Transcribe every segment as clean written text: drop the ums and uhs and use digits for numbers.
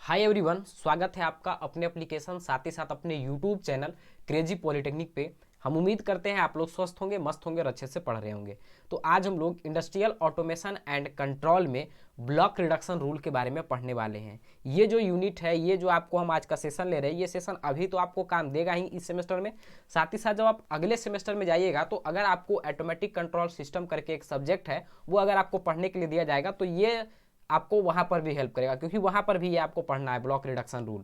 Hi everyone, स्वागत है आपका अपने एप्लीकेशन साथ ही साथ अपने यूट्यूब चैनल क्रेजी पॉलिटेक्निक पे। हम उम्मीद करते हैं आप लोग स्वस्थ होंगे, मस्त होंगे और अच्छे से पढ़ रहे होंगे। तो आज हम लोग इंडस्ट्रियल ऑटोमेशन एंड कंट्रोल में ब्लॉक रिडक्शन रूल के बारे में पढ़ने वाले हैं। ये जो यूनिट है, ये जो आपको हम आज का सेशन ले रहे हैं, ये सेशन अभी तो आपको काम देगा ही इस सेमेस्टर में। साथ ही साथ जब आप अगले सेमेस्टर में जाइएगा तो अगर आपको ऑटोमेटिक कंट्रोल सिस्टम करके एक सब्जेक्ट है, वो अगर आपको पढ़ने के लिए दिया जाएगा तो ये आपको वहाँ पर भी हेल्प करेगा, क्योंकि वहाँ पर भी ये आपको पढ़ना है ब्लॉक रिडक्शन रूल।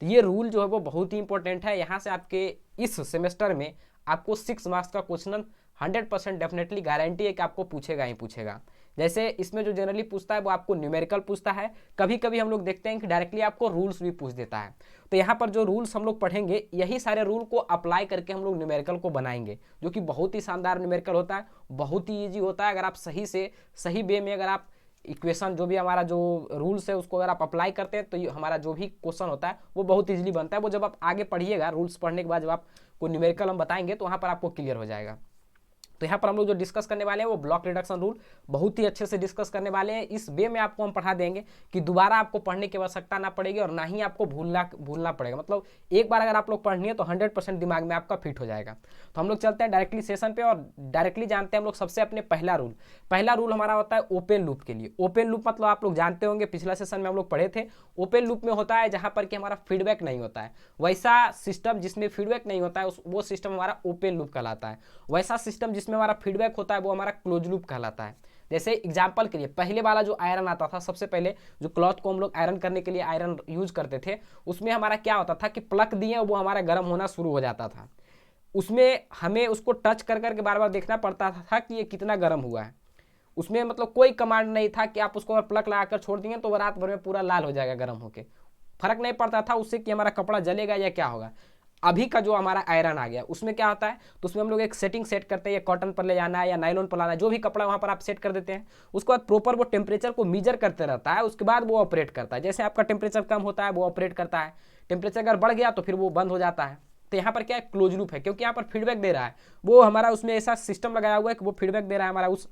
तो ये रूल जो है वो बहुत ही इंपॉर्टेंट है। यहाँ से आपके इस सेमेस्टर में आपको 6 मार्क्स का क्वेश्चन 100% डेफिनेटली गारंटी है कि आपको पूछेगा ही पूछेगा। जैसे इसमें जो जनरली पूछता है वो आपको न्यूमेरिकल पूछता है, कभी कभी हम लोग देखते हैं कि डायरेक्टली आपको रूल्स भी पूछ देता है। तो यहाँ पर जो रूल्स हम लोग पढ़ेंगे, यही सारे रूल को अप्लाई करके हम लोग न्यूमेरिकल को बनाएंगे, जो कि बहुत ही शानदार न्यूमेरिकल होता है, बहुत ही ईजी होता है। अगर आप सही से सही वे में अगर आप इक्वेशन जो भी हमारा जो रूल्स है उसको अगर आप अप्लाई करते हैं तो हमारा जो भी क्वेश्चन होता है वो बहुत इजीली बनता है। वो जब आप आगे पढ़िएगा, रूल्स पढ़ने के बाद जब आपको न्यूमेरिकल हम बताएंगे तो वहाँ पर आपको क्लियर हो जाएगा। तो यहाँ पर हम लोग जो डिस्कस करने वाले हैं वो ब्लॉक रिडक्शन रूल बहुत ही अच्छे से डिस्कस करने वाले हैं। इस वे में आपको हम पढ़ा देंगे कि दोबारा आपको पढ़ने की आवश्यकता ना पड़ेगी और ना ही आपको भूलना पड़ेगा। मतलब एक बार अगर आप लोग पढ़नी है तो 100% दिमाग में आपका फिट हो जाएगा। तो हम लोग चलते हैं डायरेक्टली सेशन पे और डायरेक्टली जानते हैं हम लोग सबसे अपने पहला रूल हमारा होता है ओपन लूप के लिए। ओपन लूप मतलब आप लोग जानते होंगे, पिछला सेशन में हम लोग पढ़े थे। ओपन लूप में होता है जहाँ पर कि हमारा फीडबैक नहीं होता है। वैसा सिस्टम जिसमें फीडबैक नहीं होता है वो सिस्टम हमारा ओपन लूप कहलाता है। वैसा सिस्टम जिसमें हमारा फीडबैक होता है वो हमारा क्लोज लूप कहलाता है। जैसे एग्जांपल के लिए पहले वाला जो आयरन आता था, सबसे पहले जो क्लॉथ को हम लोग आयरन करने के लिए आयरन यूज करते थे, उसमें हमारा क्या होता था कि प्लग दिए वो हमारा गर्म होना शुरू हो जाता था। उसमें हमें उसको टच कर करके बार बार देखना पड़ता था कि ये कितना गर्म हुआ है। उसमें मतलब कोई कमांड नहीं था कि आप उसको अगर प्लग लगाकर छोड़ देंगे तो वो रात भर में पूरा लाल हो जाएगा गर्म होके। फर्क नहीं पड़ता था उससे कि हमारा कपड़ा जलेगा या क्या होगा। अभी का जो हमारा आयरन आ गया उसमें क्या होता है, तो उसमें हम लोग एक सेटिंग सेट करते हैं, कॉटन पर ले जाना है या नायलॉन पर लाना है, जो भी कपड़ा वहाँ पर आप सेट कर देते हैं। उसके बाद प्रॉपर वो टेम्परेचर को मीजर करते रहता है, उसके बाद वो ऑपरेट करता है। जैसे आपका टेम्परेचर कम होता है वो ऑपरेट करता है, टेम्परेचर अगर बढ़ गया तो फिर वो बंद हो जाता है। तो यहाँ पर क्या है, क्लोज लूप है, क्योंकि यहाँ पर फीडबैक दे रहा है वो हमारा, उसमें ऐसा सिस्टम लगाया हुआ है कि वो फीडबैक दे रहा है हमारा उस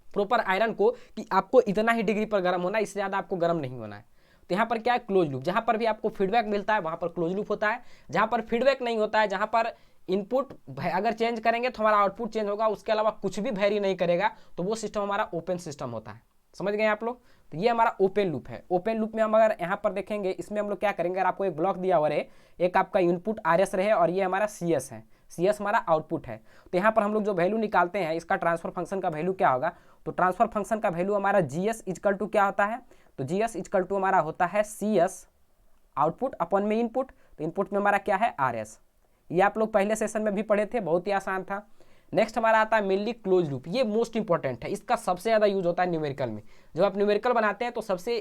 प्रॉपर आयरन को कि आपको इतना ही डिग्री पर गर्म होना है, इससे ज़्यादा आपको गर्म नहीं होना है। तो यहाँ पर क्या है, क्लोज लूप। जहाँ पर भी आपको फीडबैक मिलता है वहाँ पर क्लोज लूप होता है। जहाँ पर फीडबैक नहीं होता है, जहाँ पर इनपुट अगर चेंज करेंगे तो हमारा आउटपुट चेंज होगा, उसके अलावा कुछ भी वेरी नहीं करेगा, तो वो सिस्टम हमारा ओपन सिस्टम होता है। समझ गए आप लोग? तो ये हमारा ओपन लूप है। ओपन लूप में हम अगर यहाँ पर देखेंगे, इसमें हम लोग क्या करेंगे, अगर आपको एक ब्लॉक दिया हुआ रहे, एक आपका इनपुट RS रहे और ये हमारा CS है, CS हमारा आउटपुट है। तो यहाँ पर हम लोग जो वैल्यू निकालते हैं, इसका ट्रांसफर फंक्शन का वैल्यू क्या होगा, तो ट्रांसफर फंक्शन का वैल्यू हमारा GS इक्वल टू क्या होता है, तो GS इक्वल टू हमारा होता है CS आउटपुट अपन में इनपुट। तो इनपुट में हमारा क्या है, RS। ये आप लोग पहले सेशन में भी पढ़े थे, बहुत ही आसान था। नेक्स्ट हमारा आता है मेनली क्लोज लूप। ये मोस्ट इंपॉर्टेंट है, इसका सबसे ज़्यादा यूज होता है न्यूमेरिकल में। जब आप न्यूमेरिकल बनाते हैं तो सबसे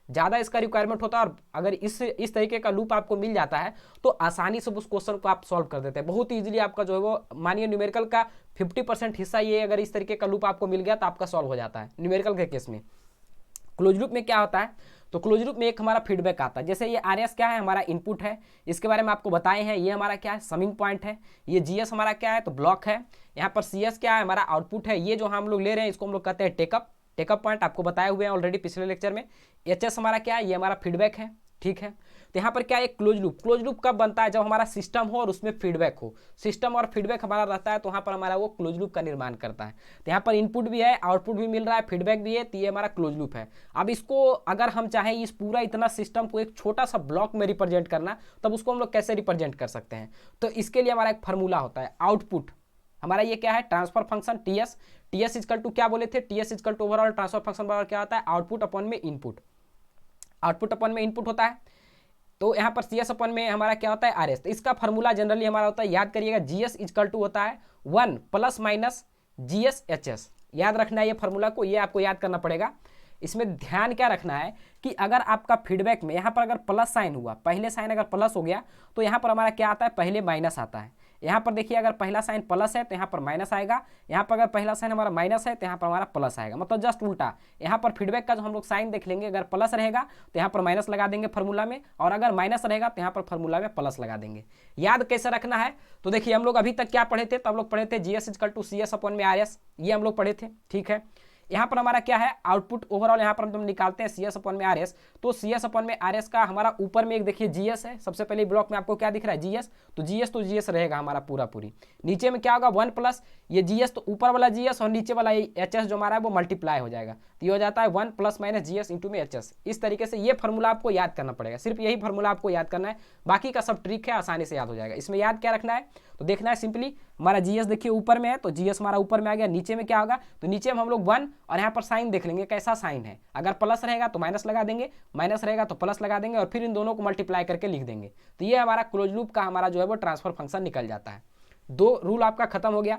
ज़्यादा इसका रिक्वायरमेंट होता है, और अगर इस तरीके का लूप आपको मिल जाता है तो आसानी से उस क्वेश्चन को आप सॉल्व कर देते हैं बहुत ईजिली। आपका जो है वो मानिए न्यूमेरिकल का 50% हिस्सा ये अगर इस तरीके का लूप आपको मिल गया तो आपका सॉल्व हो जाता है न्यूमेरिकल के केस में। क्लोज लूप में क्या होता है, तो क्लोज लूप में एक हमारा फीडबैक आता है। जैसे ये RS क्या है, हमारा इनपुट है, इसके बारे में आपको बताए हैं। ये हमारा क्या है, समिंग पॉइंट है। ये GS हमारा क्या है, तो ब्लॉक है। यहाँ पर CS क्या है, हमारा आउटपुट है। ये जो हम लोग ले रहे हैं इसको हम लोग कहते हैं टेकअप पॉइंट, आपको बताए हुए हैं ऑलरेडी पिछले लेक्चर में। HS हमारा क्या है, ये हमारा फीडबैक है, ठीक है। तो यहाँ पर क्या है, क्लोज लूप कब बनता है, जब हमारा सिस्टम हो और उसमें फीडबैक हो। सिस्टम और फीडबैक हमारा रहता है तो वहाँ पर हमारा वो क्लोज लूप का निर्माण करता है। तो यहाँ पर इनपुट भी है, आउटपुट भी मिल रहा है, फीडबैक भी है, तो ये हमारा क्लोज लूप है। अब इसको अगर हम चाहें इस पूरा इतना सिस्टम को एक छोटा सा ब्लॉक में रिप्रेजेंट करना, तब उसको हम लोग कैसे रिप्रेजेंट कर सकते हैं, तो इसके लिए हमारा एक फार्मूला होता है। आउटपुट हमारा ये क्या है, transfer function TS equal to क्या बोले थे, TS equal to overall transfer function बराबर क्या होता है, आउटपुट अपन में इनपुट। आउटपुट अपन में इनपुट होता है, तो यहाँ पर CS अपन में हमारा क्या होता है, RS। तो इसका फार्मूला जनरली हमारा होता है, याद करिएगा, GS इक्वल टू होता है 1 ± GS/HS। याद रखना है ये फार्मूला को, ये आपको याद करना पड़ेगा। इसमें ध्यान क्या रखना है कि अगर आपका फीडबैक में यहाँ पर अगर प्लस साइन हुआ, पहले साइन अगर प्लस हो गया तो यहाँ पर हमारा क्या आता है, पहले माइनस आता है। यहाँ पर देखिए अगर पहला साइन प्लस है तो यहाँ पर माइनस आएगा, यहाँ पर अगर पहला साइन हमारा माइनस है तो यहाँ पर हमारा प्लस आएगा। मतलब जस्ट उल्टा, यहाँ पर फीडबैक का जो हम लोग साइन देख लेंगे, अगर प्लस रहेगा तो यहाँ पर माइनस लगा देंगे फार्मूला में, और अगर माइनस रहेगा तो यहाँ पर फार्मूला में प्लस लगा देंगे। याद कैसे रखना है, तो देखिए हम लोग अभी तक क्या पढ़े थे, तो हम लोग पढ़े थे GS इक्वल टू CS अपन में RS, ये हम लोग पढ़े थे, ठीक है। यहाँ पर हमारा क्या है आउटपुट ओवरऑल यहाँ पर हम निकालते हैं CS अपॉन में RS। तो CS अपॉन में RS का हमारा ऊपर में एक देखिए GS है, सबसे पहले ब्लॉक में आपको क्या दिख रहा है GS, तो GS रहेगा हमारा पूरा पूरी। नीचे में क्या होगा 1 प्लस ये GS, तो ऊपर वाला GS और नीचे वाला HS जो हमारा है वो मल्टीप्लाई हो जाएगा, तो ये हो जाता है 1 प्लस माइनस GS इंटू में HS। इस तरीके से ये फॉर्मूला आपको याद करना पड़ेगा, सिर्फ यही फॉर्मूला आपको याद करना है, बाकी का सब ट्रिक है, आसानी से याद हो जाएगा। इसमें याद क्या रखना है, तो देखना है सिंपली हमारा GS देखिए ऊपर में है, तो GS हमारा ऊपर में आ गया, नीचे में क्या होगा, तो नीचे में हम लोग 1 और यहाँ पर साइन देख लेंगे कैसा साइन है, अगर प्लस रहेगा तो माइनस लगा देंगे, माइनस रहेगा तो प्लस लगा देंगे और फिर इन दोनों को मल्टीप्लाई करके लिख देंगे। तो ये हमारा क्लोज लूप का हमारा जो है वो ट्रांसफर फंक्शन निकल जाता है। 2 रूल आपका खत्म हो गया।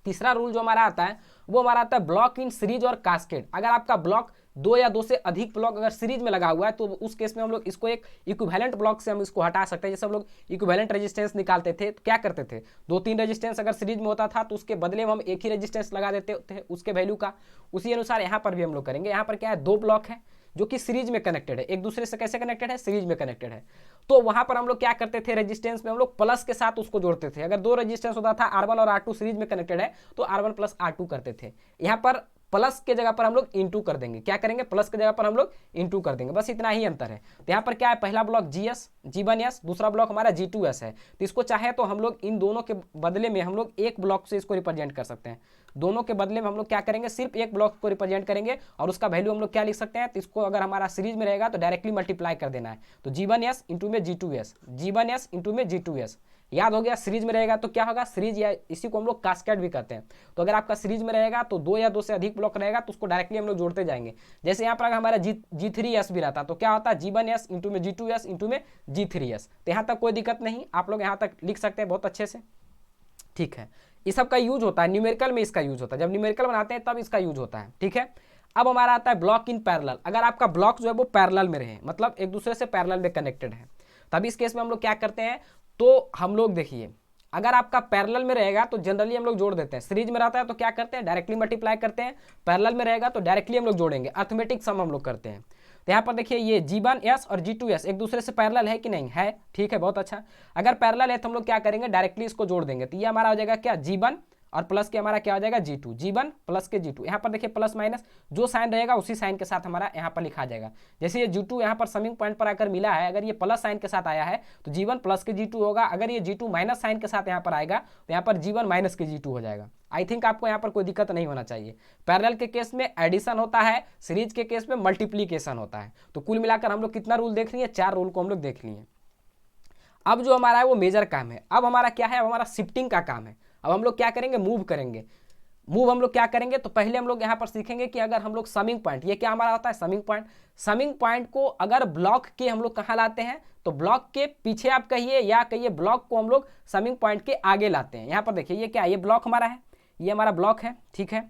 तीसरा रूल जो हमारा आता है वो हमारा आता है ब्लॉक इन सीरीज और कास्केड। अगर आपका ब्लॉक 2 या 2 से अधिक ब्लॉक अगर सीरीज में लगा हुआ है तो उस केस में हम लोग इसको एक इक्विवेलेंट ब्लॉक से हम इसको हटा सकते हैं। जैसे हम लोग इक्विवेलेंट रेजिस्टेंस निकालते थे तो क्या करते थे, 2-3 रेजिस्टेंस अगर सीरीज में होता था तो उसके बदले में हम एक ही रेजिस्टेंस लगा देते थे उसके वैल्यू का। उसी अनुसार यहाँ पर भी हम लोग करेंगे। यहाँ पर क्या है 2 ब्लॉक है जो कि सीरीज में कनेक्टेड है, एक दूसरे से कैसे कनेक्टेड है, सीरीज में कनेक्टेड है। तो वहां पर हम लोग क्या करते थे, रेजिस्टेंस में हम लोग प्लस के साथ उसको जोड़ते थे। अगर 2 रेजिस्टेंस होता था R1 और R2 सीरीज में कनेक्टेड है तो R1 प्लस R2 करते थे। यहाँ पर प्लस के जगह पर हम लोग इंटू कर देंगे, क्या करेंगे प्लस के जगह पर हम लोग इंटू कर देंगे, बस इतना ही अंतर है। तो यहाँ पर क्या है पहला ब्लॉक G1S, दूसरा ब्लॉक हमारा G2S है। तो इसको चाहे तो हम लोग इन दोनों के बदले में हम लोग एक ब्लॉक से इसको रिप्रेजेंट कर सकते हैं। दोनों के बदले में हम लोग क्या करेंगे, सिर्फ एक ब्लॉक को रिप्रेजेंट करेंगे और उसका वैल्यू हम लोग क्या लिख सकते हैं, तो इसको अगर हमारा सीरीज में रहेगा तो डायरेक्टली मल्टीप्लाई कर देना है। तो G1S इंटू में G2S, G1S इंटू में G2S, याद हो गया। सीरीज में रहेगा तो क्या होगा सीरीज, या इसी को हम लोग कास्केड भी कहते हैं। तो अगर आपका सीरीज में रहेगा तो 2 या 2 से अधिक ब्लॉक रहेगा तो उसको डायरेक्टली हम लोग जोड़ते जाएंगे। जैसे यहाँ पर अगर हमारा G3S भी रहता तो क्या होता है G1S इंटू में G2S इंटू में G3S। तो यहाँ तक कोई दिक्कत नहीं, आप लोग यहाँ तक लिख सकते हैं बहुत अच्छे से, ठीक है। इस सब का यूज होता है न्यूमेरिकल में, इसका यूज होता है जब न्यूमेरिकल बनाते हैं तब इसका यूज होता है, ठीक है। अब हमारा आता है ब्लॉक इन पैरेलल। अगर आपका ब्लॉक जो है वो पैरेलल में रहे, मतलब एक दूसरे से पैरेलल में कनेक्टेड है, तब इस केस में हम लोग क्या करते हैं, तो हम लोग देखिए अगर आपका पैरेलल में रहेगा तो जनरली हम लोग जोड़ देते हैं। सीरीज में रहता है तो क्या करते हैं डायरेक्टली मल्टीप्लाई करते हैं, पैरेलल में रहेगा तो डायरेक्टली हम लोग जोड़ेंगे, अर्थमेटिक सम हम लोग करते हैं। तो यहाँ पर देखिए ये G1S और G2S एक दूसरे से पैरेलल है कि नहीं है, ठीक है बहुत अच्छा। अगर पैरेलल है तो हम लोग क्या करेंगे डायरेक्टली इसको जोड़ देंगे। तो ये हमारा हो जाएगा क्या G1 और प्लस के हमारा क्या हो जाएगा G2, G1 प्लस के G2। यहाँ पर देखिए प्लस माइनस जो साइन रहेगा उसी साइन के साथ हमारा यहाँ पर लिखा जाएगा। जैसे ये G2 यहाँ पर समिंग पॉइंट पर आकर मिला है, अगर ये प्लस साइन के साथ आया है तो G1 प्लस के G2 होगा। अगर ये G2 माइनस साइन के साथ यहाँ पर आएगा तो यहाँ पर G1 माइनस के G2 हो जाएगा। आई थिंक आपको यहाँ पर कोई दिक्कत नहीं होना चाहिए। पैरेलल के केस में एडिशन होता है, सीरीज के केस में मल्टीप्लीकेशन होता है। तो कुल मिलाकर हम लोग कितना रूल देख लिए, 4 रूल को हम लोग देख लिए। अब जो हमारा है वो मेजर काम है। अब हमारा क्या है, अब हमारा शिफ्टिंग का काम है। अब हम लोग क्या करेंगे, मूव करेंगे। मूव हम लोग क्या करेंगे, तो पहले हम लोग यहाँ पर सीखेंगे कि अगर हम लोग समिंग पॉइंट, ये क्या हमारा होता है समिंग पॉइंट, समिंग पॉइंट को अगर ब्लॉक के हम लोग कहाँ लाते हैं, तो ब्लॉक के पीछे आप कहिए या कहिए ब्लॉक को हम लोग समिंग पॉइंट के आगे लाते हैं। यहाँ पर देखिए ये क्या है, ये ब्लॉक हमारा है, ये हमारा ब्लॉक है, ठीक है,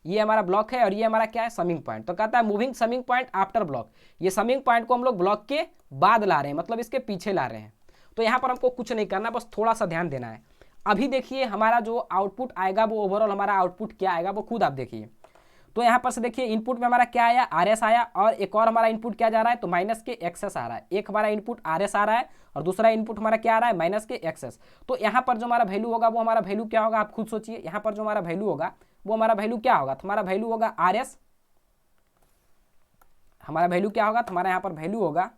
ये हमारा ब्लॉक है और ये हमारा क्या है समिंग पॉइंट। तो कहता है moving summing point after block, ये समिंग पॉइंट को हम लोग ब्लॉक के बाद ला रहे हैं, मतलब इसके पीछे ला रहे हैं। तो यहाँ पर हमको कुछ नहीं करना, बस थोड़ा सा ध्यान देना है। अभी देखिए हमारा जो आउटपुट आएगा वो ओवरऑल हमारा आउटपुट क्या आएगा वो खुद आप देखिए। तो यहाँ पर से देखिए इनपुट में हमारा क्या आया RS आया, और एक और हमारा इनपुट क्या जा रहा है तो माइनस के XS आ रहा है। एक हमारा इनपुट RS आ रहा है और दूसरा इनपुट हमारा क्या आ रहा है माइनस के XS। तो यहाँ पर जो हमारा वैल्यू होगा वो हमारा वैल्यू क्या होगा, आप खुद सोचिए। यहाँ पर जो हमारा वैल्यू होगा वो हमारा वैल्यू क्या होगा, तो हमारा वैल्यू होगा RS, हमारा वैल्यू क्या होगा, तो हमारा यहाँ पर वैल्यू होगा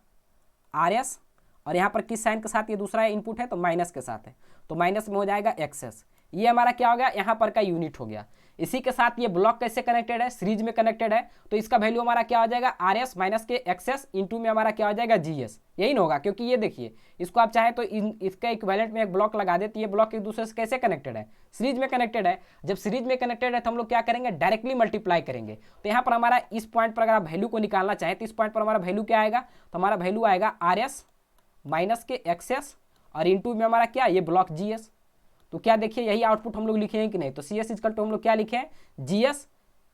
RS, और यहाँ पर किस साइन के साथ, ये दूसरा इनपुट है तो माइनस के साथ है, तो माइनस में हो जाएगा XS। ये हमारा क्या हो गया, यहाँ पर का यूनिट हो गया। इसी के साथ ये ब्लॉक कैसे कनेक्टेड है, सीरीज में कनेक्टेड है, तो इसका वैल्यू हमारा क्या हो जाएगा RS माइनस के XS इंटू में हमारा क्या हो जाएगा GS। यही ना होगा, क्योंकि ये देखिए इसको आप चाहे तो इसका इक्विवेलेंट में एक ब्लॉक लगा देते, ये ब्लॉक एक दूसरे से कैसे कनेक्टेड है, सीरीज में कनेक्टेड है। जब सीरीज में कनेक्टेड है तो हम लोग क्या करेंगे डायरेक्टली मल्टीप्लाई करेंगे। तो यहाँ पर हमारा इस पॉइंट पर अगर आप वैल्यू को निकालना चाहें तो इस पॉइंट पर हमारा वैल्यू क्या आएगा, तो हमारा वैल्यू आएगा RS माइनस के XS और इंटू में हमारा क्या, ये ब्लॉक GS। तो क्या देखिए यही आउटपुट हम लोग लिखे हैं कि नहीं, तो CS इक्वल टू हम लोग क्या लिखे हैं GS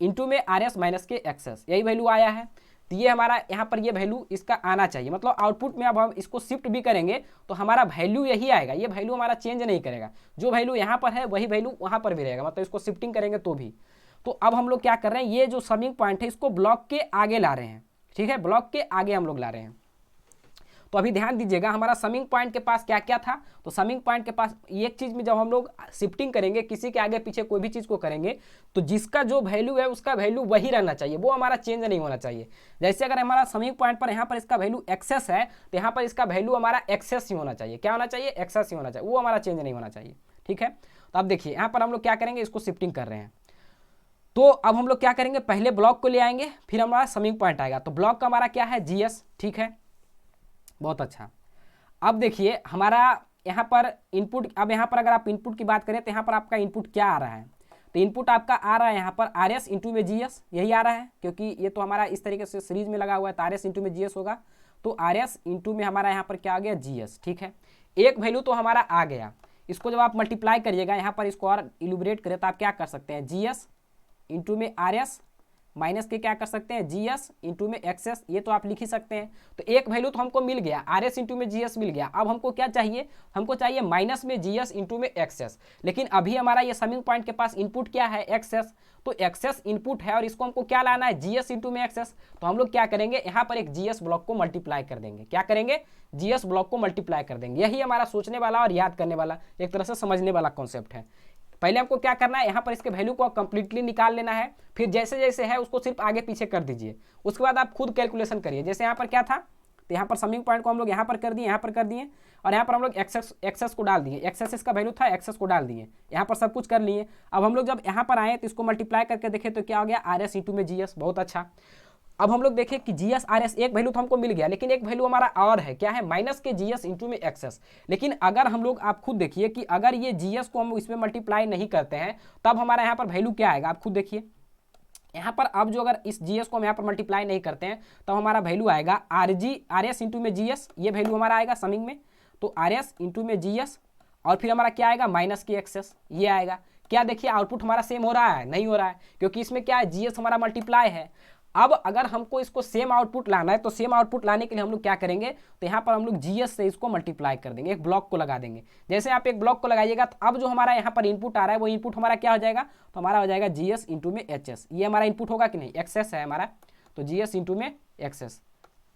इंटू में RS माइनस के XS, यही वैल्यू आया है। तो ये हमारा यहाँ पर ये वैल्यू इसका आना चाहिए, मतलब आउटपुट में अब हम इसको शिफ्ट भी करेंगे तो हमारा वैल्यू यही आएगा, ये वैल्यू हमारा चेंज नहीं करेगा। जो वैल्यू यहाँ पर है वही वैल्यू वहाँ पर भी रहेगा, मतलब इसको शिफ्टिंग करेंगे तो भी। तो अब हम लोग क्या कर रहे हैं, ये जो समिंग पॉइंट है इसको ब्लॉक के आगे ला रहे हैं, ठीक है, ब्लॉक के आगे हम लोग ला रहे हैं। तो अभी ध्यान दीजिएगा हमारा समिंग पॉइंट के पास क्या क्या था। तो समिंग पॉइंट के पास एक चीज़ में जब हम लोग शिफ्टिंग करेंगे, किसी के आगे पीछे कोई भी चीज़ को करेंगे, तो जिसका जो वैल्यू है उसका वैल्यू वही रहना चाहिए, वो हमारा चेंज नहीं होना चाहिए। जैसे अगर हमारा समिंग पॉइंट पर यहाँ पर इसका वैल्यू एक्सेस है, तो यहाँ पर इसका वैल्यू हमारा एक्सेस ही होना चाहिए। क्या होना चाहिए? एक्सेस ही होना चाहिए, वो हमारा चेंज नहीं होना चाहिए। ठीक है, तो अब देखिए यहाँ पर हम लोग क्या करेंगे, इसको शिफ्टिंग कर रहे हैं। तो अब हम लोग क्या करेंगे, पहले ब्लॉक को ले आएंगे, फिर हमारा समिंग पॉइंट आएगा। तो ब्लॉक का हमारा क्या है? जीएस। ठीक है, बहुत अच्छा। अब देखिए हमारा यहाँ पर इनपुट, अब यहाँ पर अगर आप इनपुट की बात करें तो यहाँ पर आपका इनपुट क्या आ रहा है? तो इनपुट आपका आ रहा है यहाँ पर आर एस इंटू में जी एस, यही आ रहा है, क्योंकि ये तो हमारा इस तरीके से सीरीज में लगा हुआ है, तो आर एस इंटू में जी एस होगा। तो आर एस इंटू में हमारा यहाँ पर क्या आ गया? G S. ठीक है, एक वैल्यू तो हमारा आ गया। इसको जब आप मल्टीप्लाई करिएगा यहाँ पर, इसको और इलुबरेट करें तो आप क्या कर सकते हैं? जी एस इंटू में आर एस माइनस के क्या कर सकते हैं? जी एस इंटू में एक्स एस, ये तो आप लिख ही सकते हैं। तो एक वैल्यू तो हमको मिल गया, आर एस इंटू में जी एस मिल गया। अब हमको क्या चाहिए? हमको चाहिए माइनस में जी एस इंटू में एक्स एस। लेकिन अभी हमारा ये समिंग पॉइंट के पास इनपुट क्या है? X S. तो एक्स एस इनपुट है और इसको हमको क्या लाना है? जी एस इंटू में एक्स एस। तो हम लोग क्या करेंगे, यहाँ पर एक जी एस ब्लॉक को मल्टीप्लाई कर देंगे। क्या करेंगे? जी एस ब्लॉक को मल्टीप्लाई कर देंगे। यही हमारा सोचने वाला और याद करने वाला, एक तरह से समझने वाला कॉन्सेप्ट है। पहले हमको क्या करना है, यहाँ पर इसके वैल्यू को कंप्लीटली निकाल लेना है, फिर जैसे जैसे है उसको सिर्फ आगे पीछे कर दीजिए। उसके बाद आप खुद कैलकुलेशन करिए। जैसे यहाँ पर क्या था, तो यहाँ पर समिंग पॉइंट को हम लोग यहाँ पर कर दिए, यहाँ पर कर दिए, और यहाँ पर हम लोग एक्सेस को डाल दिए। एक्सेस का वैल्यू था, एक्सेस को डाल दिए, यहाँ पर सब कुछ कर लिए। अब हम लोग जब यहाँ पर आए तो इसको मल्टीप्लाई करके देखें तो क्या हो गया? आर एस इंटू में जी एस। बहुत अच्छा। अब हम लोग देखें कि जी एस आर एस एक वैल्यू तो हमको मिल गया, लेकिन एक वैल्यू हमारा और है, क्या है? माइनस के जी एस इंटू में एक्सेस। लेकिन अगर हम लोग, आप खुद देखिए कि अगर ये जी एस को हम इसमें मल्टीप्लाई नहीं करते हैं, तब हमारा यहाँ पर वैल्यू क्या आएगा? आप खुद देखिए यहाँ पर। अब जो अगर इस जी एस को हम यहाँ पर मल्टीप्लाई नहीं करते हैं, तो हमारा वैल्यू आएगा आर एस इंटू में जी एस, ये वैल्यू हमारा आएगा समिंग में। तो आर एस इंटू में जी एस, और फिर हमारा क्या आएगा? माइनस के एक्सेस, ये आएगा। क्या देखिए आउटपुट हमारा सेम हो रहा है? नहीं हो रहा है, क्योंकि इसमें क्या है? जी एस हमारा मल्टीप्लाई है। अब अगर हमको इसको सेम आउटपुट लाना है, तो सेम आउटपुट लाने के लिए हम लोग क्या करेंगे, तो यहाँ पर हम लोग जीएस से इसको मल्टीप्लाई कर देंगे, एक ब्लॉक को लगा देंगे। जैसे आप एक ब्लॉक को लगाइएगा, तो अब जो हमारा यहाँ पर इनपुट आ रहा है, वो इनपुट हमारा क्या हो जाएगा? तो हमारा हो जाएगा जीएस इंटू में एच एस। ये हमारा इनपुट होगा कि नहीं? एक्सेस है हमारा, तो जीएस इंटू में एक्सेस।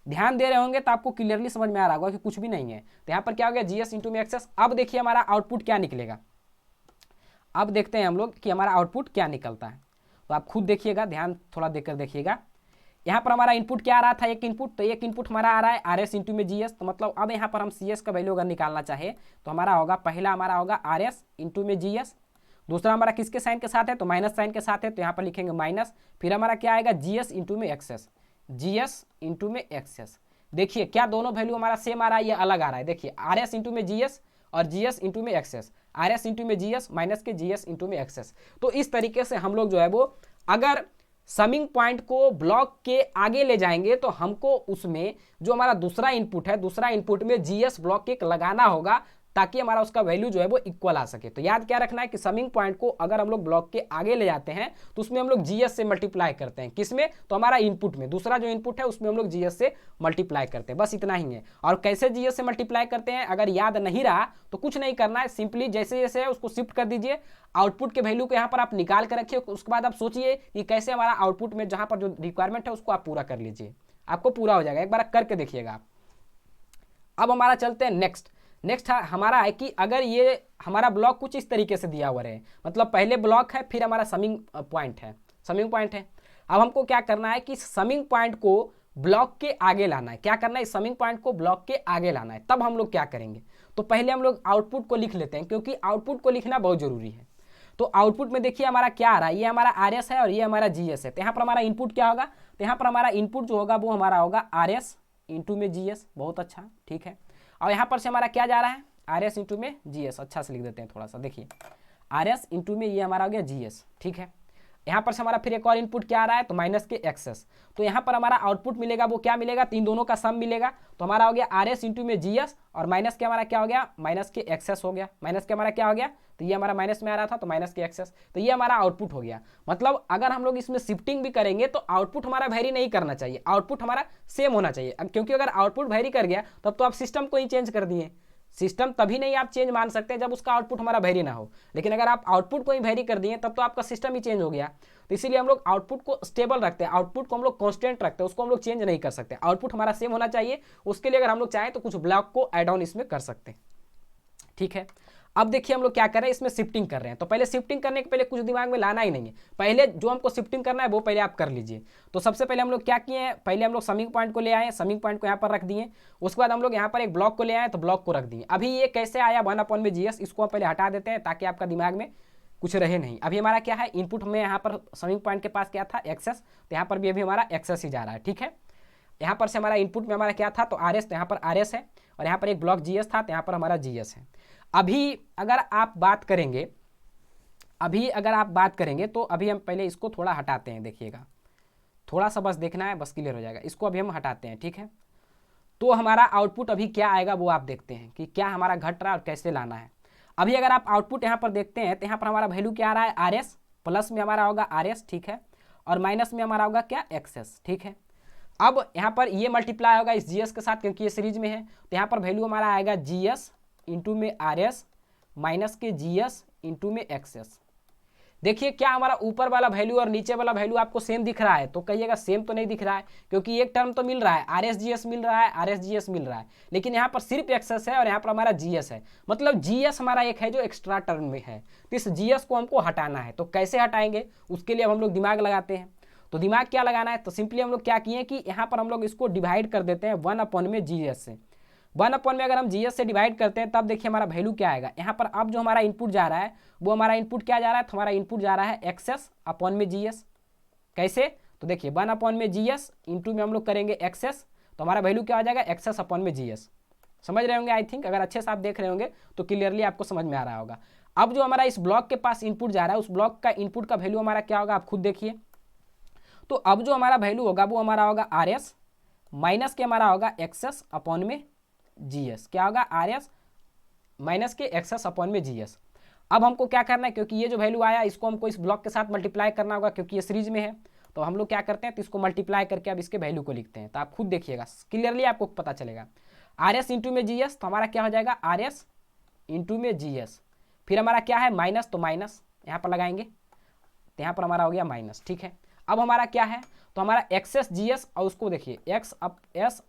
ध्यान दे रहे होंगे तो आपको क्लियरली समझ में आ रहा होगा कि कुछ भी नहीं है। तो यहाँ पर क्या हो गया? जीएस इंटू में एक्सेस। अब देखिए हमारा आउटपुट क्या निकलेगा। अब देखते हैं हम लोग कि हमारा आउटपुट क्या निकलता है। तो आप खुद देखिएगा, ध्यान थोड़ा देकर देखिएगा। यहाँ पर हमारा इनपुट क्या आ रहा था? एक इनपुट। तो एक इनपुट हमारा आ रहा है आर एस इंटू में जी एस। तो मतलब अब यहाँ पर हम सी एस का वैल्यू अगर निकालना चाहे तो हमारा होगा, पहला हमारा होगा आर एस इंटू में जी एस, दूसरा हमारा किसके साइन के साथ है? तो माइनस साइन के साथ है, तो यहाँ पर लिखेंगे माइनस। फिर हमारा क्या आएगा? जी एस इंटू में एक्सेस, जी एस इंटू में एक्सेस। देखिए क्या दोनों वैल्यू हमारा सेम आ रहा है, ये अलग आ रहा है। देखिए आर एस इंटू में जी एस और जी एस इंटू में एक्सेस, आर एस इंटू में जी एस माइनस के जी एस इंटू में एक्सेस। तो इस तरीके से हम लोग जो है वो अगर समिंग पॉइंट को ब्लॉक के आगे ले जाएंगे, तो हमको उसमें जो हमारा दूसरा इनपुट है, दूसरा इनपुट में जीएस ब्लॉक के लगाना होगा, ताकि हमारा उसका वैल्यू जो है वो इक्वल आ सके। तो याद क्या रखना है कि समिंग पॉइंट को अगर हम लोग ब्लॉक के आगे ले जाते हैं, तो उसमें हम लोग जीएस से मल्टीप्लाई करते हैं। किसमें? तो हमारा इनपुट में, दूसरा जो इनपुट है उसमें हम लोग जीएस से मल्टीप्लाई करते हैं। बस इतना ही है। और कैसे जीएस से मल्टीप्लाई करते हैं अगर याद नहीं रहा तो कुछ नहीं करना है, सिंपली जैसे जैसे है उसको शिफ्ट कर दीजिए, आउटपुट के वैल्यू को यहाँ पर आप निकाल कर रखिए। उसके बाद आप सोचिए कि कैसे हमारा आउटपुट में जहाँ पर जो रिक्वायरमेंट है उसको आप पूरा कर लीजिए, आपको पूरा हो जाएगा। एक बार करके देखिएगा आप। अब हमारा चलते हैं नेक्स्ट हमारा है कि अगर ये हमारा ब्लॉक कुछ इस तरीके से दिया हुआ है, मतलब पहले ब्लॉक है, फिर हमारा समिंग पॉइंट है। अब हमको क्या करना है कि समिंग पॉइंट को ब्लॉक के आगे लाना है। क्या करना है? समिंग पॉइंट को ब्लॉक के आगे लाना है। तब हम लोग क्या करेंगे, तो पहले हम लोग आउटपुट को लिख लेते हैं, क्योंकि आउटपुट को लिखना बहुत जरूरी है। तो आउटपुट में देखिए हमारा क्या आ रहा है, ये हमारा आर एस है और ये हमारा जी एस है। तो यहाँ पर हमारा इनपुट क्या होगा, तो यहाँ पर हमारा इनपुट जो होगा वो हमारा होगा आर एस इंटू में जी एस। बहुत अच्छा, ठीक है। और यहाँ पर से हमारा क्या जा रहा है? आर एस इंटू में जी एस। अच्छा से लिख देते हैं थोड़ा सा, देखिए आर एस इंटू में ये हमारा हो गया जी एस, ठीक है। यहाँ पर से हमारा फिर एक और इनपुट क्या आ रहा है, तो माइनस के एक्सेस। तो यहाँ पर हमारा आउटपुट मिलेगा, वो क्या मिलेगा? तीन दोनों का सम मिलेगा। तो हमारा हो गया आर एस इंटू में जी एस और माइनस के हमारा क्या हो गया? माइनस के एक्सेस हो गया। माइनस के हमारा क्या हो गया? तो ये हमारा माइनस में आ रहा था, तो माइनस के एक्सेस। तो ये हमारा आउटपुट हो गया। मतलब अगर हम लोग इसमें शिफ्टिंग भी करेंगे तो आउटपुट हमारा वेरी नहीं करना चाहिए, आउटपुट हमारा सेम होना चाहिए। क्योंकि अगर आउटपुट वेरी कर गया तब तो आप सिस्टम को ही चेंज कर दिए, सिस्टम तभी नहीं आप चेंज मान सकते जब उसका आउटपुट हमारा वेरी ना हो, लेकिन अगर आप आउटपुट को ही वेरी कर दिए तब तो आपका सिस्टम ही चेंज हो गया। तो इसीलिए हम लोग आउटपुट को स्टेबल रखते हैं, आउटपुट को हम लोग कॉन्स्टेंट रखते हैं, उसको हम लोग चेंज नहीं कर सकते। आउटपुट हमारा सेम होना चाहिए, उसके लिए अगर हम लोग चाहें तो कुछ ब्लॉक को ऐड ऑन इसमें कर सकते हैं, ठीक है। अब देखिए हम लोग क्या कर रहे हैं, इसमें शिफ्टिंग कर रहे हैं। तो पहले शिफ्टिंग करने के पहले कुछ दिमाग में लाना ही नहीं है, पहले जो हमको शिफ्टिंग करना है वो पहले आप कर लीजिए। तो सबसे पहले हम लोग क्या किए हैं, पहले हम लोग समिंग पॉइंट को ले आए, समिंग पॉइंट को यहाँ पर रख दिए। उसके बाद हम लोग यहाँ पर एक ब्लॉक को ले आए तो ब्लॉक को रख दिए। अभी ये कैसे आया 1/GS, इसको हम पहले हटा देते हैं ताकि आपका दिमाग में कुछ रहे नहीं। अभी हमारा क्या है, इनपुट में यहाँ पर समिंग पॉइंट के पास क्या था, एक्सेस, तो यहाँ पर भी अभी हमारा एक्सेस ही जा रहा है, ठीक है। यहाँ पर से हमारा इनपुट में हमारा क्या था, तो RS, तो यहाँ पर RS है, और यहाँ पर एक ब्लॉक GS था, तो यहाँ पर हमारा GS है। अभी अगर आप बात करेंगे, तो अभी हम पहले इसको थोड़ा हटाते हैं, देखिएगा थोड़ा सा बस देखना है, बस क्लियर हो जाएगा। इसको अभी हम हटाते हैं, ठीक है। तो हमारा आउटपुट अभी क्या आएगा वो आप देखते हैं कि क्या हमारा घट रहा है और कैसे लाना है। अभी अगर आप आउटपुट यहाँ पर देखते हैं तो यहाँ पर हमारा वैल्यू क्या आ रहा है, RS, प्लस में हमारा होगा RS, ठीक है, और माइनस में हमारा होगा क्या, XS, ठीक है। अब यहाँ पर ये मल्टीप्लाई होगा इस GS के साथ क्योंकि ये सीरीज में है, तो यहाँ पर वैल्यू हमारा आएगा GS इंटू में RS माइनस के GS इंटू में XS। देखिए क्या हमारा ऊपर वाला वैल्यू और नीचे वाला वैल्यू आपको सेम दिख रहा है, तो कहिएगा सेम तो नहीं दिख रहा है, क्योंकि एक टर्म तो मिल रहा है, RSGS मिल रहा है, RSGS मिल रहा है, लेकिन यहाँ पर सिर्फ XS है और यहाँ पर हमारा GS है। मतलब GS हमारा एक है जो एक्स्ट्रा टर्म में है, तो इस GS को हमको हटाना है। तो कैसे हटाएंगे, उसके लिए अब हम लोग दिमाग लगाते हैं। तो दिमाग क्या लगाना है, तो सिंपली हम लोग क्या किए कि यहाँ पर हम लोग इसको डिवाइड कर देते हैं 1/GS से। 1 में अगर हम GS से डिवाइड करते हैं तब देखिए हमारा वैल्यू क्या आएगा। यहाँ पर अब जो हमारा इनपुट जा रहा है वो हमारा इनपुट क्या जा रहा है, तो हमारा इनपुट जा रहा है XS/GS। कैसे, तो देखिए 1/GS इंटू में हम लोग करेंगे XS, तो हमारा वैल्यू क्या हो जाएगा, XS/GS। समझ रहे होंगे, आई थिंक अगर अच्छे से आप देख रहे होंगे तो क्लियरली आपको समझ में आ रहा होगा। अब जो हमारा इस ब्लॉक के पास इनपुट जा रहा है उस ब्लॉक का इनपुट का वैल्यू हमारा क्या होगा, आप खुद देखिए। तो अब जो हमारा वैल्यू होगा वो हमारा होगा RS माइनस के हमारा होगा XS/GS। क्या होगा, RS माइनस के XS/GS। अब हमको क्या करना है, क्योंकि ये जो वैल्यू आया इसको हमको इस ब्लॉक के साथ मल्टीप्लाई करना होगा क्योंकि ये सीरीज में है। तो हम लोग क्या करते हैं, तो इसको मल्टीप्लाई करके अब इसके वैल्यू को लिखते हैं। तो आप खुद देखिएगा क्लियरली आपको पता चलेगा। RS इंटू में GS, तो हमारा क्या हो जाएगा, RS इंटू में GS, फिर हमारा क्या है माइनस, तो माइनस यहाँ पर लगाएंगे, तो यहाँ पर हमारा हो गया माइनस, ठीक है। अब हमारा क्या है, तो हमारा XS/GS, और उसको देखिए XS/GS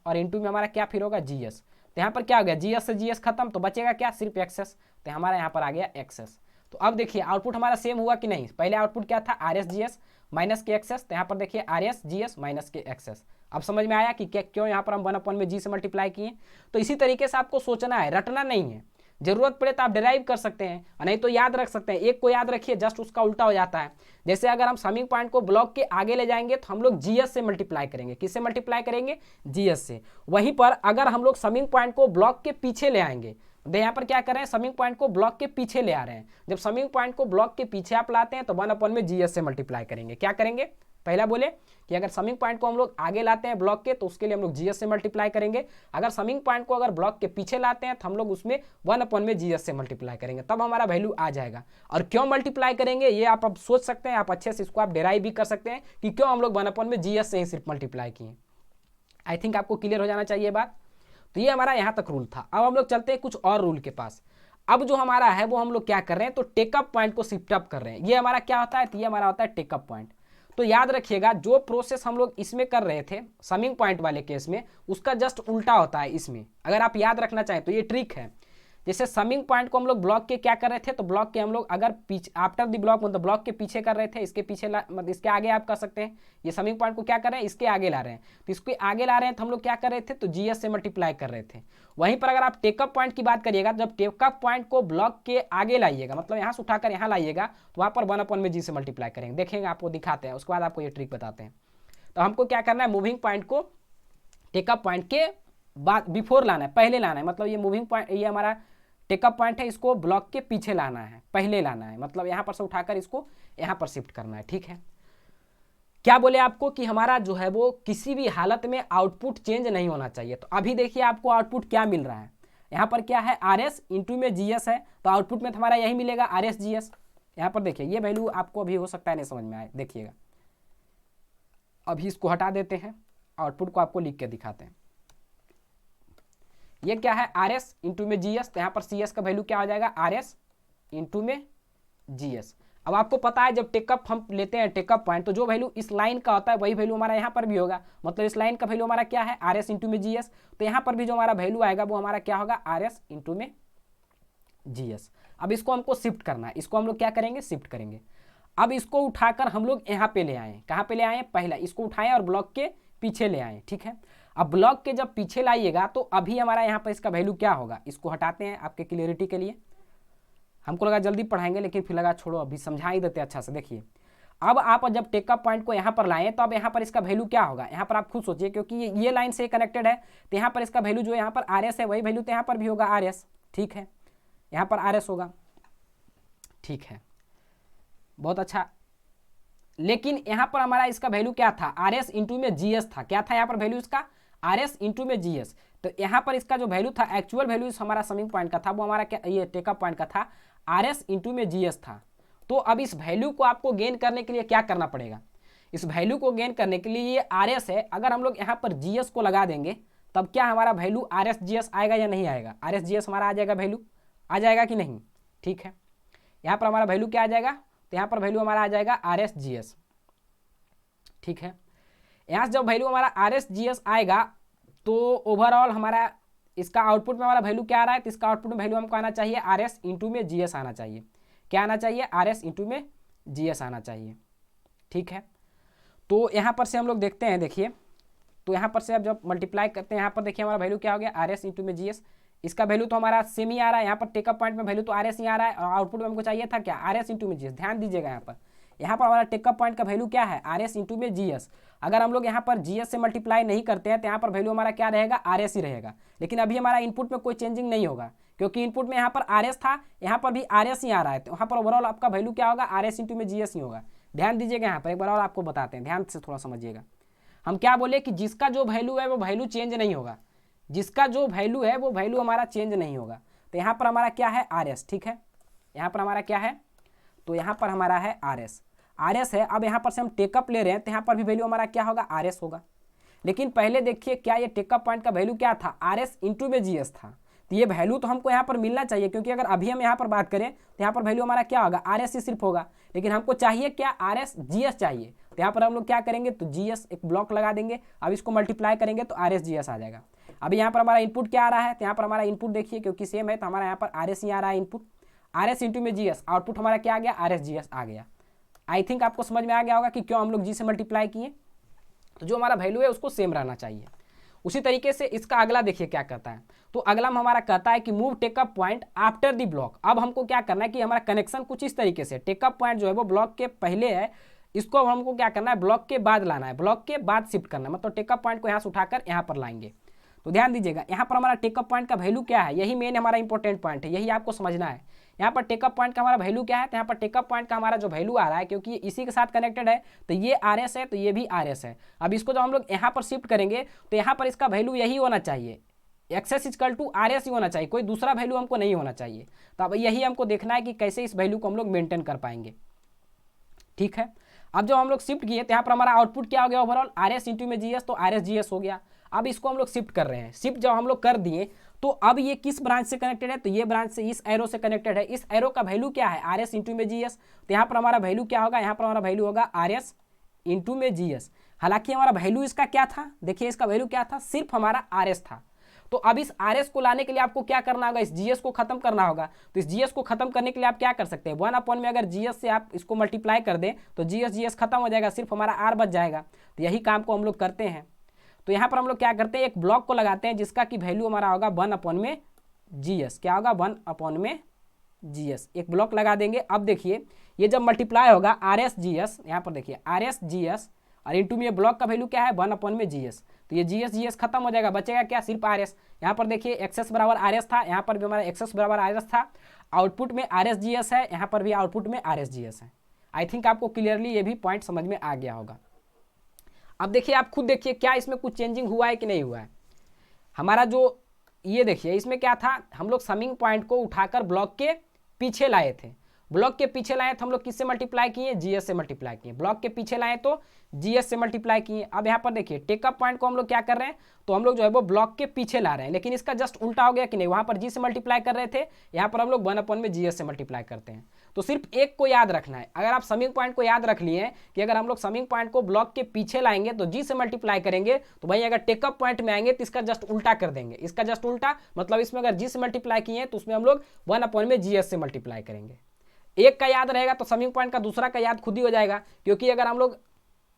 और इंटू में हमारा क्या फिर होगा GS। तो यहाँ पर क्या हो गया, GS से GS खत्म, तो बचेगा क्या, सिर्फ XS, तो हमारा यहाँ पर आ गया XS। तो अब देखिए आउटपुट हमारा सेम हुआ कि नहीं, पहले आउटपुट क्या था, RSGS माइनस के XS, तो यहाँ पर देखिए RSGS माइनस के XS। अब समझ में आया कि क्यों यहाँ पर हम 1/G से मल्टीप्लाई किए। तो इसी तरीके से आपको सोचना है, रटना नहीं है, जरूरत पड़े तो आप डिराइव कर सकते हैं, नहीं तो याद रख सकते हैं। एक को याद रखिए, जस्ट उसका उल्टा हो जाता है। जैसे अगर हम समिंग पॉइंट को ब्लॉक के आगे ले जाएंगे तो हम लोग GS से मल्टीप्लाई करेंगे, किससे मल्टीप्लाई करेंगे, GS से। वहीं पर अगर हम लोग समिंग पॉइंट को ब्लॉक के पीछे ले आएंगे, तो यहाँ पर क्या कर रहे हैं, समिंग पॉइंट को ब्लॉक के पीछे ले आ रहे हैं। जब समिंग पॉइंट को ब्लॉक के पीछे आप लाते हैं तो 1/GS से मल्टीप्लाई करेंगे। क्या करेंगे, पहला बोले कि अगर समिंग पॉइंट को हम लोग आगे लाते हैं ब्लॉक के, तो उसके लिए हम लोग GS से मल्टीप्लाई करेंगे। अगर समिंग पॉइंट को अगर ब्लॉक के पीछे लाते हैं तो हम लोग उसमें 1/GS से मल्टीप्लाई करेंगे, तब हमारा वैल्यू आ जाएगा। और क्यों मल्टीप्लाई करेंगे ये आप अब सोच सकते हैं, आप अच्छे से इसको आप डिराइव भी कर सकते हैं कि क्यों हम लोग 1/GS से ही सिर्फ मल्टीप्लाई किए। आई थिंक आपको क्लियर हो जाना चाहिए बात। तो ये हमारा यहाँ तक रूल था। अब हम लोग चलते हैं कुछ और रूल के पास। अब जो हमारा है वो हम लोग क्या कर रहे हैं, तो टेकअप पॉइंट को शिफ्ट अप कर रहे हैं। ये हमारा क्या होता है, तो ये हमारा होता है टेकअप पॉइंट। तो याद रखिएगा जो प्रोसेस हम लोग इसमें कर रहे थे समिंग पॉइंट वाले केस में, उसका जस्ट उल्टा होता है इसमें। अगर आप याद रखना चाहें तो ये ट्रिक है। जैसे समिंग पॉइंट को हम लोग ब्लॉक के क्या कर रहे थे, तो ब्लॉक के हम लोग अगर पीछे आफ्टर द ब्लॉक मतलब ब्लॉक के पीछे कर रहे थे, इसके पीछे मतलब इसके आगे आप कर सकते हैं। ये समिंग पॉइंट को क्या कर रहे हैं, इसके आगे ला रहे हैं। तो इसके आगे ला रहे हैं तो हम लोग क्या कर रहे थे, तो GS से मल्टीप्लाई कर रहे थे। वहीं पर अगर आप टेकअप पॉइंट की बात करिएगा, जब टेकअप पॉइंट को ब्लॉक के आगे लाइएगा, मतलब यहाँ से उठाकर यहाँ लाइएगा, तो वहाँ पर 1/G से मल्टीप्लाई करेंगे। देखेंगे, आपको दिखाते हैं, उसके बाद आपको ये ट्रिक बताते हैं। तो हमको क्या करना है, मूविंग पॉइंट को टेकअप पॉइंट के बाद बिफोर लाना है, पहले लाना है। मतलब ये मूविंग पॉइंट, ये हमारा टेकअप पॉइंट है, इसको ब्लॉक के पीछे लाना है, पहले लाना है। मतलब यहाँ पर से उठाकर इसको यहाँ पर शिफ्ट करना है, ठीक है। क्या बोले आपको कि हमारा जो है वो किसी भी हालत में आउटपुट चेंज नहीं होना चाहिए। तो अभी देखिए आपको आउटपुट क्या मिल रहा है, यहाँ पर क्या है, RS इंटू में GS है, तो आउटपुट में हमारा यही मिलेगा, RSGS। यहाँ पर देखिए ये वैल्यू आपको अभी हो सकता है नहीं समझ में आए, देखिएगा। अभी इसको हटा देते हैं, आउटपुट को आपको लिख के दिखाते हैं। ये क्या है आर एस इंटू में जी एस, तो यहाँ पर सी एस का वैल्यू क्या हो जाएगा आर एस इंटू में जी एस। अब आपको पता है जब टेकअप हम लेते हैं टेकअप पॉइंट, तो जो वैल्यू इस लाइन का होता है वही वैल्यू हमारा यहाँ पर भी होगा, मतलब इस लाइन का वैल्यू हमारा क्या है आर एस इंटू में जी एस। तो यहाँ पर भी जो हमारा वैल्यू आएगा वो हमारा क्या होगा आर एस इंटू में जी एस। अब इसको हमको शिफ्ट करना है, इसको हम लोग क्या करेंगे शिफ्ट करेंगे। अब इसको उठाकर हम लोग यहाँ पे ले आए, कहाँ पे ले आए पहला इसको उठाएं और ब्लॉक के पीछे ले आए, ठीक है। अब ब्लॉक के जब पीछे लाइएगा तो अभी हमारा यहाँ पर इसका वैल्यू क्या होगा, इसको हटाते हैं आपके क्लियरिटी के लिए, हमको लगा जल्दी पढ़ाएंगे लेकिन फिर लगा छोड़ो अभी समझा ही देते अच्छा से। देखिए अब आप जब टेकअप पॉइंट को यहाँ पर लाएं तो अब यहाँ पर इसका वैल्यू क्या होगा, यहाँ पर आप खुद सोचिए क्योंकि ये लाइन से कनेक्टेड है, तो यहाँ पर इसका वैल्यू जो यहाँ पर आर एस है वही वैल्यू तो यहाँ पर भी होगा आर एस, ठीक है, यहाँ पर आर एस होगा, ठीक है, बहुत अच्छा। लेकिन यहाँ पर हमारा इसका वैल्यू क्या था आर एस इंटू में जी एस था, क्या था यहाँ पर वैल्यू इसका आर एस इंटू में जी एस। तो यहाँ पर इसका जो वैल्यू था एक्चुअल वैल्यू हमारा समिंग पॉइंट का था वो हमारा क्या ये टेकअप पॉइंट का था आर एस इंटू में जी एस था। तो अब इस वैल्यू को आपको गेन करने के लिए क्या करना पड़ेगा, इस वैल्यू को गेन करने के लिए ये आर एस है, अगर हम लोग यहाँ पर जी एस को लगा देंगे तब क्या हमारा value R S G S आएगा या नहीं आएगा, आर एस जी एस हमारा आ जाएगा, वैल्यू आ जाएगा कि नहीं, ठीक है। यहाँ पर हमारा वैल्यू क्या आ जाएगा, तो यहाँ पर वैल्यू हमारा आ जाएगा आर एस जी एस, ठीक है। यहाँ से जब वैल्यू हमारा आर एस जी एस आएगा तो ओवरऑल हमारा इसका आउटपुट में हमारा वैल्यू क्या आ रहा है, तो इसका आउटपुट में वैल्यू हमको आना चाहिए आर एस इंटू में जी एस आना चाहिए, क्या आना चाहिए आर एस इंटू में जी एस आना चाहिए, ठीक है। तो यहाँ पर से हम लोग देखते हैं, देखिए तो यहाँ पर से अब जब मल्टीप्लाई करते हैं यहाँ पर देखिए हमारा वैल्यू क्या हो गया आर एस इंटू में जी एस, इसका वैल्यू तो हमारा सेम ही आ रहा है, यहाँ पर टेकअप पॉइंट में वैल्यू तो आर एस ही आ रहा है और आउटपुट में हमको चाहिए था क्या आर एस इंटू में जी एस। ध्यान दीजिएगा यहाँ पर हमारा टेकअप पॉइंट का वैल्यू क्या है आर एस इंटू में जी एस। अगर हम लोग यहाँ पर जी एस से मल्टीप्लाई नहीं करते हैं तो यहाँ पर वैल्यू हमारा क्या रहेगा आर एस ही रहेगा, लेकिन अभी हमारा इनपुट में कोई चेंजिंग नहीं होगा क्योंकि इनपुट में यहाँ पर आर एस था, यहाँ पर भी आर एस ही आ रहा है, तो यहाँ पर ओवरऑल आपका वैल्यू क्या होगा आर एस इंटू में जी एस ही होगा। ध्यान दीजिएगा यहाँ पर एक बार और आपको बताते हैं, ध्यान से थोड़ा समझिएगा। हम क्या बोले कि जिसका जो वैल्यू है वो वैल्यू चेंज नहीं होगा, जिसका जो वैल्यू है वो वैल्यू हमारा चेंज नहीं होगा। तो यहाँ पर हमारा क्या है आर एस, ठीक है, यहाँ पर हमारा क्या है, तो यहाँ पर हमारा है आर एस, आर एस है। अब यहाँ पर से हम टेकअप ले रहे हैं तो यहाँ पर भी वैल्यू हमारा क्या होगा आर एस होगा, लेकिन पहले देखिए क्या ये टेकअप पॉइंट का वैल्यू क्या था आर एस इंटू में जी एस था, तो ये वैल्यू तो हमको यहाँ पर मिलना चाहिए क्योंकि अगर अभी हम यहाँ पर बात करें तो यहाँ पर वैल्यू हमारा क्या होगा आर एस ही सिर्फ होगा, लेकिन हमको चाहिए क्या आर एस जी एस चाहिए। तो यहाँ पर हम लोग क्या करेंगे तो जी एस एक ब्लॉक लगा देंगे, अब इसको मल्टीप्लाई करेंगे तो आर एस जी एस आ जाएगा। अभी यहाँ पर हमारा इनपुट क्या आ रहा है, तो यहाँ पर हमारा इनपुट देखिए क्योंकि सेम है तो हमारा यहाँ पर आर एस ही आ रहा है इनपुट, आर एस इंटू में जी एस, आउटपुट हमारा क्या आ गया आर एस जी एस आ गया। आई थिंक आपको समझ में आ गया होगा कि क्यों हम लोग जी से मल्टीप्लाई किए, तो जो हमारा वैल्यू है उसको सेम रहना चाहिए। उसी तरीके से इसका अगला देखिए क्या कहता है, तो अगला में हमारा कहता है कि move take up point after the block. अब हमको क्या करना है कि हमारा कनेक्शन कुछ इस तरीके से, टेकअप पॉइंट जो है वो ब्लॉक के पहले है, इसको अब हमको क्या करना है ब्लॉक के बाद लाना है, ब्लॉक के बाद शिफ्ट करना है, मतलब टेकअप पॉइंट को यहाँ से उठाकर यहाँ पर लाएंगे। तो ध्यान दीजिएगा यहाँ पर हमारा टेकअप पॉइंट का वैल्यू क्या है, यही मेन हमारा इंपॉर्टेंट पॉइंट है, यही आपको समझना है। यहाँ पर टेकअप पॉइंट का हमारा वैल्यू क्या है, तो यहाँ पर टेकअप पॉइंट का हमारा जो वैल्यू आ रहा है क्योंकि इसी के साथ कनेक्टेड है तो ये आर एस है तो ये भी आर एस है। अब इसको जब हम लोग यहाँ पर शिफ्ट करेंगे तो यहाँ पर इसका वैल्यू यही होना चाहिए, excess equal to R S ही होना चाहिए, कोई दूसरा वैल्यू हमको नहीं होना चाहिए। तो अब यही हमको देखना है कि कैसे इस वैल्यू को हम लोग मेंटेन कर पाएंगे, ठीक है। अब जब हम लोग शिफ्ट किए तो यहाँ पर हमारा आउटपुट क्या हो गया ओवरऑल आर एस इंटू में जी एस, तो आर एस जी एस हो गया। अब इसको हम लोग शिफ्ट कर रहे हैं, शिफ्ट जब हम लोग कर दिए तो अब ये किस ब्रांच से कनेक्टेड है, तो ये ब्रांच से इस एरो से कनेक्टेड है, इस एरो का वैल्यू क्या है आर एस इंटू में जी एस। तो यहाँ पर हमारा वैल्यू क्या होगा, यहाँ पर हमारा वैल्यू होगा आर एस इंटू में जी एस। हालांकि हमारा वैल्यू इसका क्या था, देखिए इसका वैल्यू क्या था, सिर्फ हमारा आर एस था। तो अब इस आर एस को लाने के लिए आपको क्या करना होगा, इस जी एस को खत्म करना होगा। तो इस जी एस को खत्म करने के लिए आप क्या कर सकते हैं, 1 में अगर जी एस से आप इसको मल्टीप्लाई कर दें तो जी एस खत्म हो जाएगा, सिर्फ हमारा आर बच जाएगा। तो यही काम को हम लोग करते हैं। तो यहाँ पर हम लोग क्या करते हैं, एक ब्लॉक को लगाते हैं जिसका कि वैल्यू हमारा होगा 1 में जी एस, क्या होगा 1 में जी एस, एक ब्लॉक लगा देंगे। अब देखिए ये जब मल्टीप्लाई होगा आर एस जी एस, यहाँ पर देखिए आर एस जी एस और इंटू में ये ब्लॉक का वैल्यू क्या है 1 में जी एस, तो ये जी एस खत्म हो जाएगा, बचेगा क्या सिर्फ आर एस। यहाँ पर देखिए एक्सेस बराबर आर एस था, यहाँ पर भी हमारा एक्सेस बराबर आर एस था, आउटपुट में आर एस जी एस है, यहाँ पर भी आउटपुट में आर एस जी एस है। आई थिंक आपको क्लियरली ये भी पॉइंट समझ में आ गया होगा। अब देखिए आप खुद देखिए क्या इसमें कुछ चेंजिंग हुआ है कि नहीं हुआ है। हमारा जो ये देखिए इसमें क्या था, हम लोग समिंग पॉइंट को उठाकर ब्लॉक के पीछे लाए थे, ब्लॉक के पीछे लाए तो हम लोग किससे मल्टीप्लाई किए, जीएस से मल्टीप्लाई किए। ब्लॉक के पीछे लाए तो जीएस से मल्टीप्लाई किए। अब यहाँ पर देखिए टेकअप पॉइंट को हम लोग क्या कर रहे हैं, तो हम लोग जो है वो ब्लॉक के पीछे ला रहे हैं, लेकिन इसका जस्ट उल्टा हो गया कि नहीं, वहां पर जी से मल्टीप्लाई कर रहे थे, यहाँ पर हम लोग 1 में जीएस से मल्टीप्लाई करते हैं। तो सिर्फ एक को याद रखना है। अगर आप समिंग पॉइंट को याद रख लिए कि अगर हम लोग समिंग पॉइंट को ब्लॉक के पीछे लाएंगे तो जी से मल्टीप्लाई करेंगे, तो भाई अगर टेकअप पॉइंट में आएंगे तो इसका जस्ट उल्टा कर देंगे। इसका जस्ट उल्टा मतलब इसमें अगर जी से मल्टीप्लाई किए तो उसमें हम लोग 1 में जीएस से मल्टीप्लाई करेंगे। एक का याद रहेगा तो समिंग पॉइंट का दूसरा का याद खुद ही हो जाएगा, क्योंकि अगर हम लोग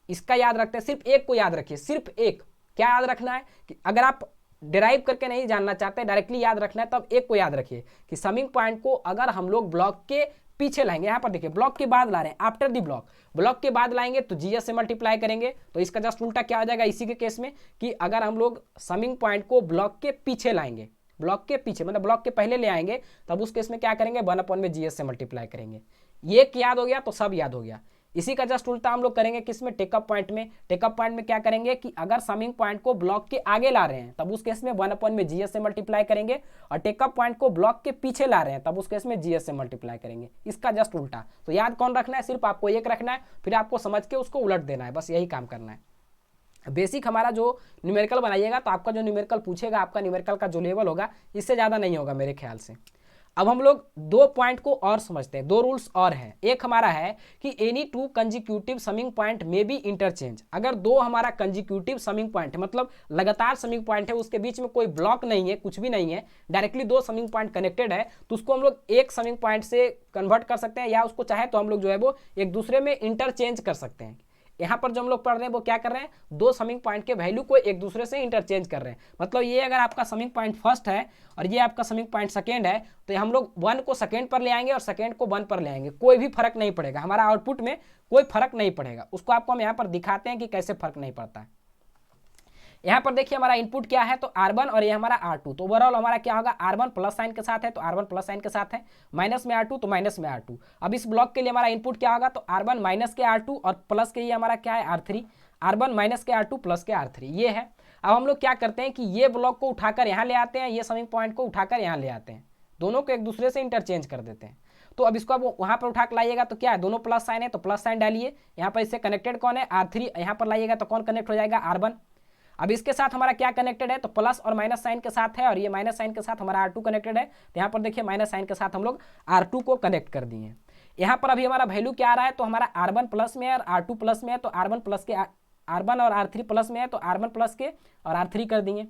इसका याद रखते हैं, सिर्फ एक को याद रखिए, सिर्फ एक। क्या याद रखना है कि अगर आप डिराइव करके नहीं जानना चाहते, डायरेक्टली याद रखना है, तब एक को याद रखिए कि समिंग पॉइंट को अगर हम लोग ब्लॉक के पीछे लाएंगे, यहाँ पर देखिए ब्लॉक के बाद ला रहे हैं, आफ्टर दी ब्लॉक, ब्लॉक के बाद लाएंगे तो जीएस से मल्टीप्लाई करेंगे। तो इसका जस्ट उल्टा क्या हो जाएगा इसी के केस में कि अगर हम लोग समिंग पॉइंट को ब्लॉक के पीछे लाएंगे, ब्लॉक के पीछे मतलब ब्लॉक के पहले ले आएंगे, तब उस केस में क्या करेंगे, 1 में जीएस से मल्टीप्लाई करेंगे। ये याद हो गया तो सब याद हो गया। इसी का जस्ट उल्टा हम लोग करेंगे किसमें, टेकअप पॉइंट में। टेकअप पॉइंट में क्या करेंगे कि अगर समिंग पॉइंट को ब्लॉक के आगे ला रहे हैं तब उस केस में 1 में जीएस से मल्टीप्लाई करेंगे, और टेकअप पॉइंट को ब्लॉक के पीछे ला रहे हैं तब उस केस में जीएस से मल्टीप्लाई करेंगे। इसका जस्ट उल्टा। तो याद कौन रखना है, सिर्फ आपको एक रखना है, फिर आपको समझ के उसको उलट देना है, बस यही काम करना है। बेसिक हमारा जो न्यूमेरिकल बनाइएगा तो आपका जो न्यूमेरिकल पूछेगा, आपका न्यूमेरिकल का जो लेवल होगा इससे ज़्यादा नहीं होगा मेरे ख्याल से। अब हम लोग 2 पॉइंट को और समझते हैं, 2 रूल्स और हैं। एक हमारा है कि एनी 2 कंजिक्यूटिव समिंग पॉइंट में बी इंटरचेंज। अगर 2 हमारा कंजिक्यूटिव समिंग पॉइंट है, मतलब लगातार समिंग पॉइंट है, उसके बीच में कोई ब्लॉक नहीं है, कुछ भी नहीं है, डायरेक्टली 2 समिंग पॉइंट कनेक्टेड है, तो उसको हम लोग एक समिंग पॉइंट से कन्वर्ट कर सकते हैं, या उसको चाहे तो हम लोग जो है वो एक दूसरे में इंटरचेंज कर सकते हैं। यहाँ पर जो हम लोग पढ़ रहे हैं वो क्या कर रहे हैं, 2 समिंग पॉइंट के वैल्यू को एक दूसरे से इंटरचेंज कर रहे हैं। मतलब ये अगर आपका समिंग पॉइंट फर्स्ट है और ये आपका समिंग पॉइंट सेकेंड है, तो हम लोग 1 को सेकेंड पर ले आएंगे और सेकेंड को 1 पर ले आएंगे, कोई भी फर्क नहीं पड़ेगा, हमारा आउटपुट में कोई फर्क नहीं पड़ेगा। उसको आपको हम यहाँ पर दिखाते हैं कि कैसे फर्क नहीं पड़ता है। यहाँ पर देखिए हमारा इनपुट क्या है, तो R1 और ये हमारा R2। तो ओवरऑल हमारा क्या होगा, R1 प्लस साइन के साथ है तो R1 प्लस साइन के साथ है, माइनस में R2 तो माइनस में R2। अब इस ब्लॉक के लिए हमारा इनपुट क्या होगा, तो R1 माइनस के R2 और प्लस के ये हमारा क्या है R3, R1 माइनस के R2 प्लस के R3 ये है। अब हम लोग क्या करते हैं कि ये ब्लॉक को उठाकर यहाँ ले आते हैं, ये समिंग पॉइंट को उठाकर यहाँ ले आते हैं, दोनों को एक दूसरे से इंटरचेंज कर देते हैं। तो अब इसको आप वहाँ पर उठा के लाइएगा तो क्या है, दोनों प्लस साइन है तो प्लस साइन डालिए, यहाँ पर इससे कनेक्टेड कौन है R3, यहाँ पर लाइएगा तो कौन कनेक्ट हो जाएगा R1। अब इसके साथ हमारा क्या कनेक्टेड है, तो प्लस और माइनस साइन के साथ है, और ये माइनस साइन के साथ हमारा R2 कनेक्टेड है, तो यहाँ पर देखिए माइनस साइन के साथ हम लोग R2 को कनेक्ट कर दिए। यहाँ पर अभी हमारा वैल्यू क्या आ रहा है, तो हमारा R1 प्लस में है और R2 प्लस में है, तो R1 प्लस के R1 और R3 प्लस में है तो R1 प्लस के और R3 कर दिए।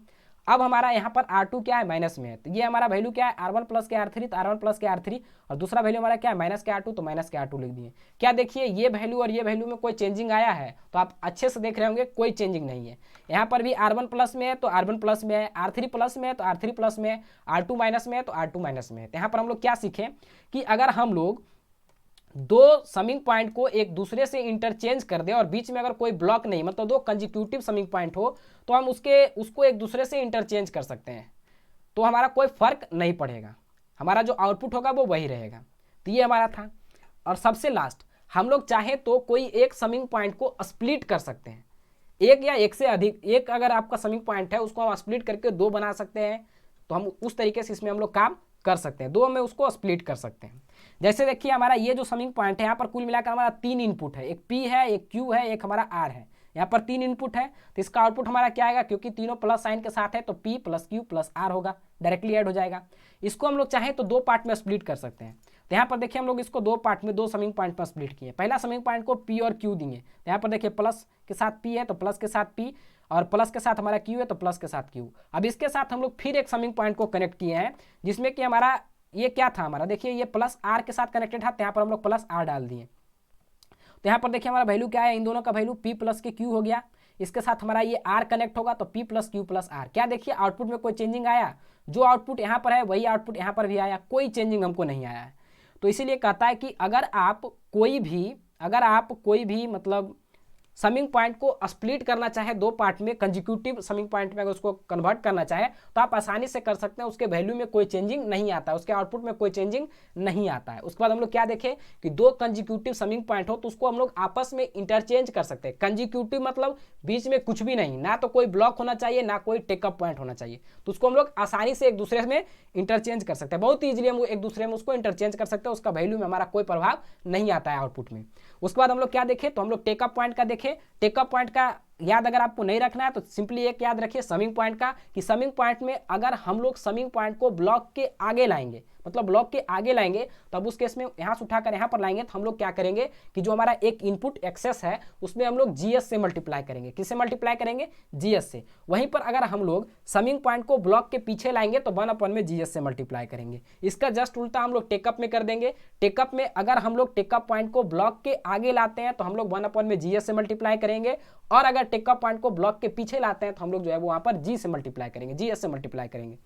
अब हमारा यहाँ पर R2 क्या है, माइनस में है, तो ये हमारा वैल्यू क्या है, R1 प्लस के R3 तो R1 प्लस के R3, और दूसरा वैल्यू हमारा क्या है, माइनस के R2 तो माइनस के R2 लिख दिए। क्या देखिए ये वैल्यू और ये वैल्यू में कोई चेंजिंग आया है, तो आप अच्छे से देख रहे होंगे कोई चेंजिंग नहीं है। यहाँ पर भी R1 प्लस में है तो R1 प्लस में है, R3 प्लस में है तो R3 प्लस में है, R2 माइनस में है तो R2 माइनस में है। तो यहाँ पर हम लोग क्या सीखें कि अगर हम लोग 2 समिंग पॉइंट को एक दूसरे से इंटरचेंज कर दें और बीच में अगर कोई ब्लॉक नहीं, मतलब 2 कंजिक्यूटिव समिंग पॉइंट हो, तो हम उसको एक दूसरे से इंटरचेंज कर सकते हैं, तो हमारा कोई फर्क नहीं पड़ेगा, हमारा जो आउटपुट होगा वो वही रहेगा। तो ये हमारा था। और सबसे लास्ट, हम लोग चाहे तो कोई एक समिंग पॉइंट को स्प्लिट कर सकते हैं, एक या एक से अधिक, एक अगर आपका समिंग पॉइंट है उसको हम स्प्लिट करके 2 बना सकते हैं, तो हम उस तरीके से इसमें हम लोग काम कर सकते हैं, 2 में उसको स्प्लिट कर सकते हैं। जैसे देखिए हमारा ये जो समिंग पॉइंट है, यहाँ पर कुल मिलाकर हमारा 3 इनपुट है, एक P है, एक Q है, एक हमारा R है, यहाँ पर 3 इनपुट है, तो इसका आउटपुट हमारा क्या आएगा, क्योंकि तीनों प्लस साइन के साथ है तो P plus Q plus R होगा, डायरेक्टली ऐड हो जाएगा। इसको हम लोग चाहें तो 2 पार्ट में स्प्लिट कर सकते हैं। तो यहाँ पर देखिए हम लोग इसको 2 पार्ट में 2 समिंग पॉइंट में स्प्लिट किए। पहला समिंग पॉइंट को P और Q दिए, तो यहाँ पर देखिए प्लस के साथ P है तो प्लस के साथ P, और प्लस के साथ हमारा Q है तो प्लस के साथ Q। अब इसके साथ हम लोग फिर एक समिंग पॉइंट को कनेक्ट किए हैं, जिसमें कि हमारा ये क्या था, हमारा देखिए ये प्लस R के साथ कनेक्टेड था, तो यहाँ पर हम लोग प्लस R डाल दिए। तो यहाँ पर देखिए हमारा वैल्यू क्या है, इन दोनों का वैल्यू P प्लस के Q हो गया। इसके साथ हमारा ये R कनेक्ट होगा तो P plus Q plus R। क्या देखिए आउटपुट में कोई चेंजिंग आया, जो आउटपुट यहाँ पर है वही आउटपुट यहाँ पर भी आया, कोई चेंजिंग हमको नहीं आया है। तो इसीलिए कहता है कि अगर आप कोई भी मतलब समिंग पॉइंट को स्प्लिट करना चाहे दो पार्ट में, कंजिक्यूटिव समिंग पॉइंट में अगर उसको कन्वर्ट करना चाहे तो आप आसानी से कर सकते हैं। उसके वैल्यू में कोई चेंजिंग नहीं आता है, उसके आउटपुट में कोई चेंजिंग नहीं आता है। उसके बाद हम लोग क्या देखें कि दो कंजिक्यूटिव समिंग पॉइंट हो तो उसको हम लोग आपस में इंटरचेंज कर सकते हैं। कंजिक्यूटिव मतलब बीच में कुछ भी नहीं, ना तो कोई ब्लॉक होना चाहिए ना कोई टेकअप पॉइंट होना चाहिए, तो उसको हम लोग आसानी से एक दूसरे में इंटरचेंज कर सकते हैं। बहुत ईजिली हम एक दूसरे में उसको इंटरचेंज कर सकते हैं, उसका वैल्यू में हमारा कोई प्रभाव नहीं आता है आउटपुट में। उसके बाद हम लोग क्या देखें तो हम लोग टेकअप पॉइंट का देखें। टेकअप पॉइंट का याद अगर आपको नहीं रखना है तो सिंपली एक याद रखिए समिंग पॉइंट का, कि समिंग पॉइंट में अगर हम लोग समिंग पॉइंट को ब्लॉक के आगे लाएंगे, मतलब ब्लॉक के आगे लाएंगे, तब उस केस में यहाँ से उठाकर यहाँ पर लाएंगे तो हम लोग क्या करेंगे कि जो हमारा एक इनपुट एक्सेस है उसमें हम लोग जीएस से मल्टीप्लाई करेंगे। किससे मल्टीप्लाई करेंगे? जीएस से। वहीं पर अगर हम लोग समिंग पॉइंट को ब्लॉक के पीछे लाएंगे तो 1 में जीएस से मल्टीप्लाई करेंगे। इसका जस्ट उल्टा हम लोग टेकअप में कर देंगे। टेकअप में अगर हम लोग टेकअप पॉइंट को ब्लॉक के आगे लाते हैं तो हम लोग 1 में जीएस से मल्टीप्लाई करेंगे, और अगर टेकअप पॉइंट को ब्लॉक के पीछे लाते हैं तो हम लोग जो है वो वहाँ पर जी से मल्टीप्लाई करेंगे, जीएस से मल्टीप्लाई करेंगे।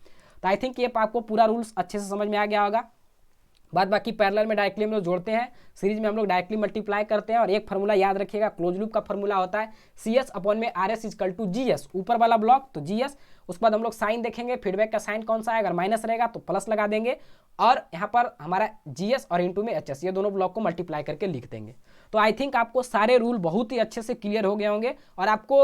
तो आई थिंक ये आपको पूरा रूल्स अच्छे से समझ में आ गया होगा। बाद बाकी पैरेलल में डायरेक्टली हम लोग जोड़ते हैं, सीरीज में हम लोग डायरेक्टली मल्टीप्लाई करते हैं। और एक फार्मूला याद रखिएगा, क्लोज लूप का फार्मूला होता है CS अपॉन में RS इजकल टू GS, ऊपर वाला ब्लॉक तो GS। उसके बाद हम लोग साइन देखेंगे, फीडबैक का साइन कौन सा है, अगर माइनस रहेगा तो प्लस लगा देंगे, और यहाँ पर हमारा GS और इंटू में HS, ये दोनों ब्लॉक को मल्टीप्लाई करके लिख देंगे। तो आई थिंक आपको सारे रूल बहुत ही अच्छे से क्लियर हो गए होंगे, और आपको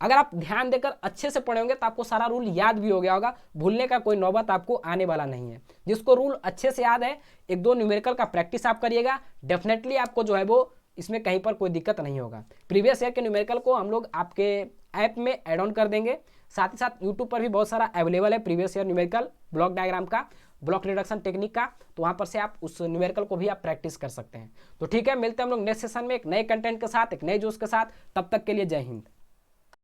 अगर आप ध्यान देकर अच्छे से पढ़े होंगे तो आपको सारा रूल याद भी हो गया होगा, भूलने का कोई नौबत आपको आने वाला नहीं है। जिसको रूल अच्छे से याद है, एक दो न्यूमेरिकल का प्रैक्टिस आप करिएगा, डेफिनेटली आपको जो है वो इसमें कहीं पर कोई दिक्कत नहीं होगा। प्रीवियस ईयर के न्यूमेरिकल को हम लोग आपके ऐप में ऐड ऑन कर देंगे, साथ ही साथ यूट्यूब पर भी बहुत सारा अवेलेबल है previous year numerical, block diagram का, ब्लॉक रिडक्शन टेक्निक का, तो वहाँ पर से आप उस न्यूमेरिकल को भी आप प्रैक्टिस कर सकते हैं। तो ठीक है, मिलते हैं हम लोग नेक्स्ट सेशन में एक नए कंटेंट के साथ, एक नए जोश के साथ। तब तक के लिए जय हिंद।